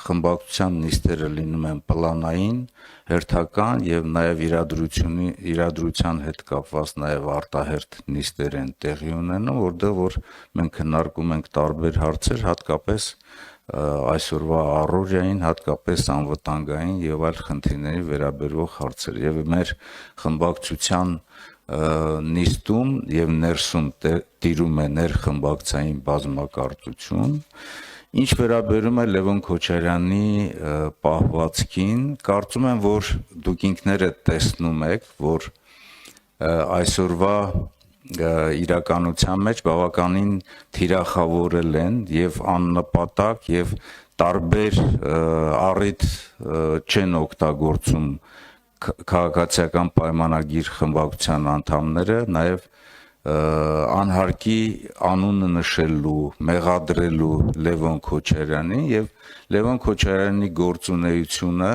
խմբակցության նիստերը լինում են պլանային, հերթական եւ նաեւ իրադրության հետ կապված նաեւ արտահերթ նիստեր են տեղի ունենում, որտեղ որ մենք քննարկում ենք տարբեր հարցեր, հատկապես այսօրվա առօրյային, հատկապես անվտանգային եւ այլ խնդիրների վերաբերող հարցեր եւ մեր խմբակցության նիստում եւ ներսում տիրում է ներխմբակցային բազմակարծություն, ինչ վերաբերում է Լևոն Քոչարյանի պահվածքին, կարծում եմ, որ դուք ինքներդ տեսնում եք, որ այսօրվա իրականության մեջ բավականին թիրախավորել են եւ աննպատակ եւ տարբեր առիթ չեն օգտագործում քաղաքացիական պայմանագիր խմբակցության անդամները, նաեւ անհարկի անունը նշելու, մեղադրելու Լևոն Քոչարյանին եւ Լևոն Քոչարյանի գործունեությունը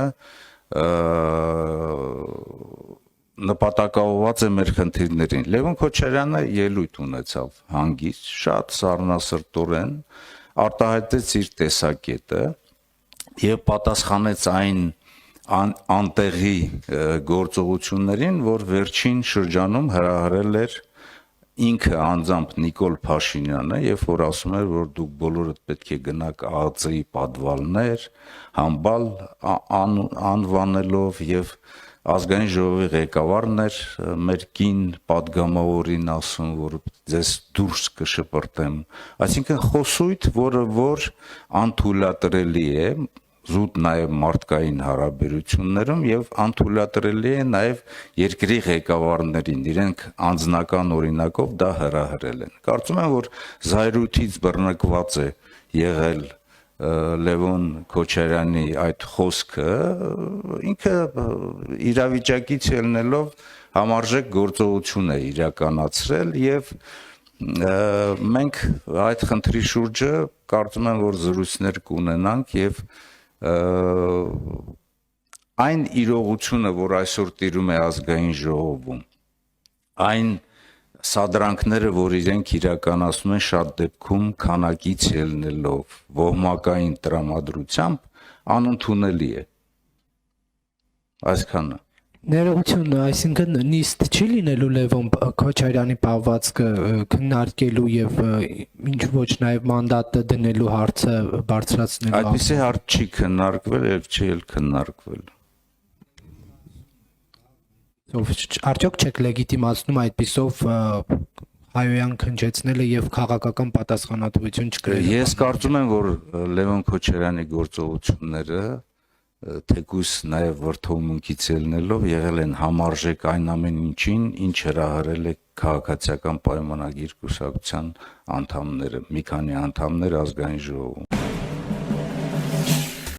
նպատակաուղղված է մեր խնդիրներին։ Լևոն Քոչարյանը ելույթ ունեցավ հանգիստ, շատ սառնասրտորեն արտահայտեց իր տեսակետը եւ պատասխանեց այն անտեղի գործողություններին, որ վերջին շրջանում հրահրել էր ինքը անձամբ Նիկոլ Փաշինյանը, երբ որ ասում էր, որ դուք բոլորդ պետք է գնաք ԱԱԾ-ի պատվալներ, համբալ անվանելով եւ ազգային ժողովի ղեկավարն էր մեր կին падգամավորին ասում, որ ձեզ դուրս կշպրտեմ, այսինքն խոսույթ, որ անթույլատրելի է զուտ նաև մարդկային հարաբերություններում եւ անթույլատրելի է նաև երկրի ղեկավարներին, իրենք անձնական օրինակով դա հրահրել են։ Կարծում եմ, որ զայրույթից բռնկված է եղել Լևոն Քոչարյանի այդ խոսքը, ինքը իրավիճակից ելնելով համարժեք գործողություն է իրականացրել եւ մենք այդ խնդրի շուրջը կարծում եմ, որ զրույցներ կունենանք եւ այն իրողությունը, որ այսօր տիրում է ազգային ժողովում, այն սադրանքները, որ իրենք իրականացնում են շատ դեպքում քանակից ելնելով, ոհմակային տրամադրությամբ, անընդունելի է։ Այսքանը։ Ներողություն, այսինքն նիստ չի լինելու Լևոն Քոչարյանի պահվածքը քննարկելու եւ ինչ ոչ նաեւ մանդատը դնելու հարցը բարձրացնելու։ Այդպիսի հարց չի քննարկվել եւ չի էլ քննարկվել։ Արդյոք չեք լեգիտիմացնում այդպիսով հայոյան քննեցնելը եւ քաղաքական պատասխանատվություն չկրելը։ Ես կարծում եմ, որ Լևոն Քոչարյանի գործողությունները թեկուզ նաև վրդովմունքից ելնելով եղել են համարժեք այն ամեն ինչին, ինչ հրահրել է քաղաքացիական պայմանագիր կուսակցության անդամները, մի քանի անդամներ ազգային ժողովում։